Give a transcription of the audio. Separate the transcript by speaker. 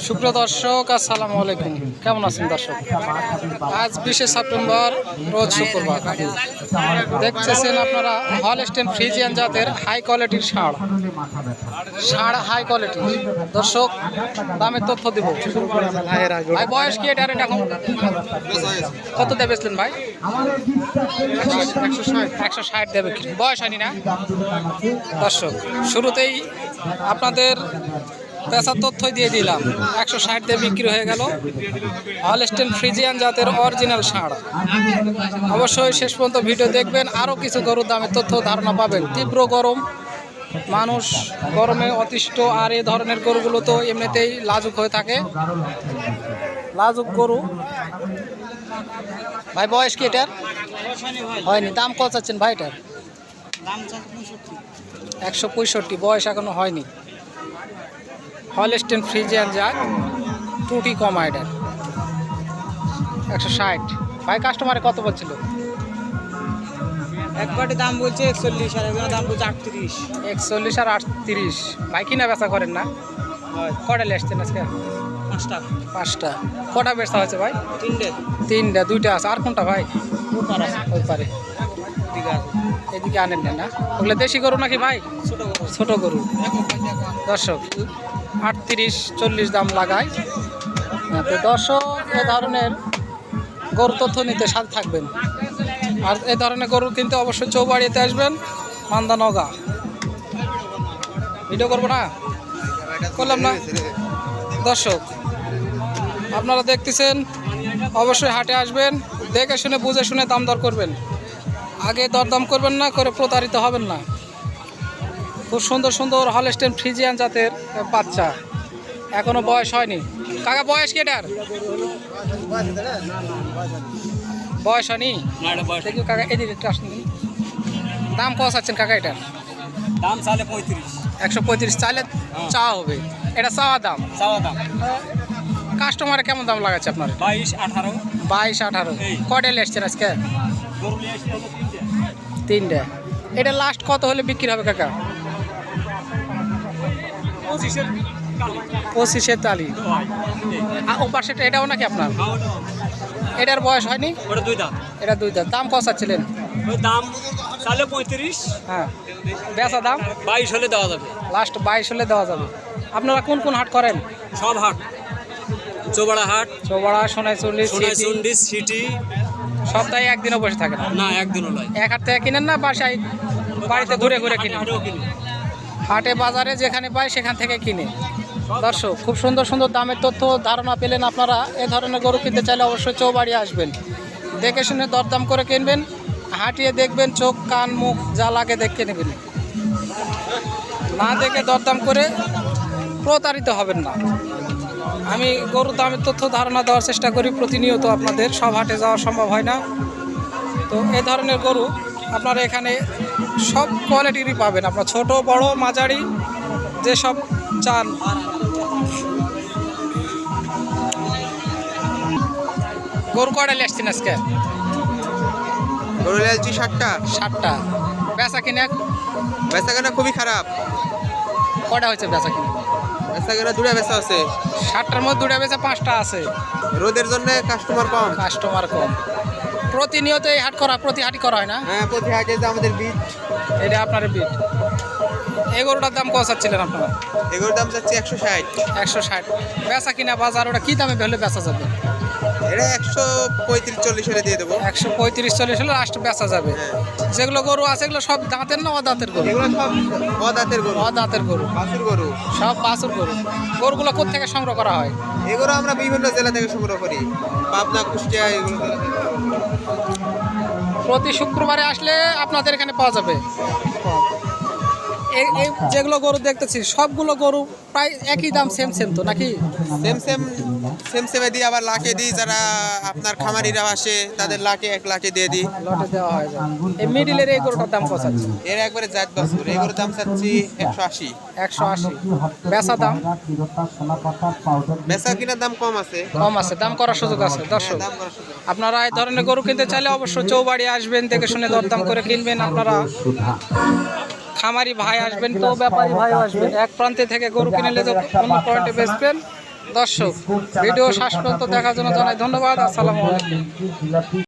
Speaker 1: সুপ্রিয় দর্শক, আসসালামু আলাইকুম। কেমন আছেন দর্শক? আজ 20শে সেপ্টেম্বর, রোজ শুক্রবার। দেখতেছেন আপনারা হলস্টেইন ফ্রিজিয়ান জাতের হাই কোয়ালিটির ষাঁড় হাই কোয়ালিটি। দর্শক, দামের তথ্য দেব। ভাই বয়স কি এটা? এখন কত দেবে বেচলেন ভাই? 160 দেবে। বয়স হয়নি না দর্শক? শুরুতেই আপনাদের পেশার তথ্যই দিয়ে দিলাম। 160 দিয়ে বিক্রি হয়ে গেল হলস্টেইন ফ্রিজিয়ান জাতের অরিজিনাল ষাঁড়। অবশ্যই শেষ পর্যন্ত ভিডিও দেখবেন, আরও কিছু গরুর দামের তথ্য ধারণা পাবেন। তীব্র গরম, মানুষ গরমে অতিষ্ঠ, আর এই ধরনের গরুগুলো তো এমনিতেই লাজুক হয়ে থাকে। লাজুক গরু। ভাই বয়স কি এটার? হয়নি। দাম কত চাচ্ছেন ভাই এটার? 165। বয়স এখনো হয়নি। হলস্টেইন ফ্রিজিয়ান জাত, ত্রুটি কম এটার। 160। ভাই কাস্টমারে কত বলছিল?
Speaker 2: একবারে দাম বলছে 41, আর একবার দাম বলছে 38।
Speaker 1: 41 আর 38। ভাই কিনা বেচা করেন না? কটা লেসছেন আজকে? 5টা। কটা বেচা হয়েছে ভাই? 3টা। 2টা আছে। আর কোনটা ভাই? ওই পারে। এদিকে আনেন না? ওগুলো দেশি গরু নাকি ভাই? ছোট গরু। দর্শক, 38-40 দাম লাগায়। তো দর্শক, এ ধরনের গরু তথ্য নিতে সাথে থাকবেন। আর এ ধরনের গরু কিনতে অবশ্যই চৌবাড়িতে আসবেন, মান্দানগা। ভিডিও করবো না? করলাম না দর্শক। আপনারা দেখতেছেন, অবশ্যই হাটে আসবেন, দেখে শুনে বুঝে শুনে দাম দর করবেন। আগে দরদাম করবেন না, করে প্রতারিত হবেন না। খুব সুন্দর সুন্দর হলস্টেইন ফ্রিজিয়ান জাতের বাচ্চা, এখনো বয়স হয়নি। কাকা বয়স কি এটার? বয়স হয়নি। দেখি কাকা, এদিকে একটু আসুন। দাম কত চাচ্ছেন কাকা এটার?
Speaker 2: দাম চালে 35।
Speaker 1: 135 চাইলে চাওয়া হবে। এটা চাওয়া দাম। কাস্টমারে কেমন দাম লাগাচ্ছে আপনার? 22-18। কয়টা লেসছেন আজকে? 3টা। এটা লাস্ট কত হলে বিক্রি হবে কাকা? 25-এর তালি। ও পাশেটা এটাও নাকি আপনার? এটার বয়স হয়নি? এটা 2 দাঁত। দাম কত চাচ্ছিলেন?
Speaker 2: দাম চালে 35।
Speaker 1: হ্যাঁ, বেচা দাম
Speaker 2: 22 হলে দেওয়া যাবে।
Speaker 1: লাস্ট 22 হলে দেওয়া যাবে। আপনারা কোন কোন হাট করেন?
Speaker 2: সব হাট, চৌবাড়া হাট,
Speaker 1: সোনাইচুন্ডি,
Speaker 2: সিটি।
Speaker 1: সপ্তাহে একদিনও বসে থাকে না?
Speaker 2: না, একদিনও নয়।
Speaker 1: এক হাট থেকে কিনেন না বাসায় বাড়িতে ঘুরে ঘুরে কিনেন? হাটে বাজারে যেখানে পায় সেখান থেকে কিনে। দর্শক, খুব সুন্দর সুন্দর দামের তথ্য ধারণা পেলেন আপনারা। এ ধরনের গরু কিনতে চাইলে অবশ্যই চৌবাড়ি আসবেন, দেখে শুনে দরদাম করে কিনবেন। হাঁটিয়ে দেখবেন, চোখ কান মুখ যা লাগে দেখে নেবেন। না দেখে দরদাম করে প্রতারিত হবেন না। আমি গরুর দামের তথ্য ধারণা দেওয়ার চেষ্টা করি প্রতিনিয়ত আপনাদের। সব হাটে যাওয়া সম্ভব হয় না। তো এই ধরনের গরু আপনারা এখানে সব কোয়ালিটিরই পাবেন। আপনার ছোট বড় মাঝারি যেসব চান। গরু কয়টা লেসছেন আজকে?
Speaker 3: গরু লেলছি
Speaker 1: 7টা। বেচা কিনে?
Speaker 3: বেচা কেনা খুবই খারাপ।
Speaker 1: কয়টা হয়েছে বেচা কিনে?
Speaker 3: বেচা কেনা 2টা বেচা আছে।
Speaker 1: 7টার মধ্যে 2টা বেচা, 5টা আছে।
Speaker 3: রোদের জন্য কাস্টমার কম।
Speaker 1: প্রতিনিয়ত এই হাট করা, প্রতি হাটই করা হয় না?
Speaker 3: হ্যাঁ, প্রতি হাটে যে আমাদের বিট।
Speaker 1: এটা আপনার বিট। এই গরুটার দাম কত চাচ্ছিলেন আপনারা?
Speaker 3: এগুলোর দাম চাচ্ছি 160।
Speaker 1: 160। বেচা কিনা বাজার ওটা কী দামে হলে বেচা যাবে?
Speaker 3: এটা 135-40 হলে দিয়ে দেবো।
Speaker 1: 135-40 হলে লাস্ট বেচা যাবে। যেগুলো গরু আছে এগুলো সব দাঁতের না অদাঁতের গরু?
Speaker 3: এগুলো সব অদাঁতের গরু।
Speaker 1: অদাঁতের গরু,
Speaker 3: বাছুর গরু।
Speaker 1: সব বাছুর গরু। গরুগুলো কোত্থেকে সংগ্রহ করা হয়?
Speaker 3: এগুলো আমরা বিভিন্ন জেলা থেকে সংগ্রহ করি, পাবনা, কুষ্টিয়া, এগুলো থেকে।
Speaker 1: প্রতি শুক্রবারে আসলে আপনাদের এখানে পাওয়া যাবে। এই যেগুলো গরু দেখতেছি সবগুলো গরু প্রায় একই দাম, সেম তো নাকি?
Speaker 3: সেমে দিই, আবার লাখে দিই। যারা আপনার খামারিরা আসে তাদের লাখে 1 লাখে দিয়ে দিই।
Speaker 1: লটে দেওয়া হয়। এই মিডিলের এই গরুটার দাম কত আছে?
Speaker 3: এর একবারে জাত বাছুর। এগুলোর দাম চাচ্ছি 180।
Speaker 1: 180। বেচা দাম?
Speaker 3: বেচা কিনার দাম কম আছে।
Speaker 1: দাম করার সুযোগ আছে। দর্শক,
Speaker 3: দাম করার সুযোগ।
Speaker 1: আপনারা এই ধরনের গরু কিনতে চাইলে অবশ্যই চৌবাড়ি আসবেন, দেখে শুনে দরদাম করে কিনবেন। আপনারা খামারি ভাই আসবেন তো ব্যাপারী ভাইও আসবেন, এক প্রান্তে থেকে গরু কিনে নিলে তো অন্য পয়েন্টে বেচবেন। দর্শক ভিডিও শেষ পর্যন্ত দেখার জন্য জানাই ধন্যবাদ। আসসালামু আলাইকুম।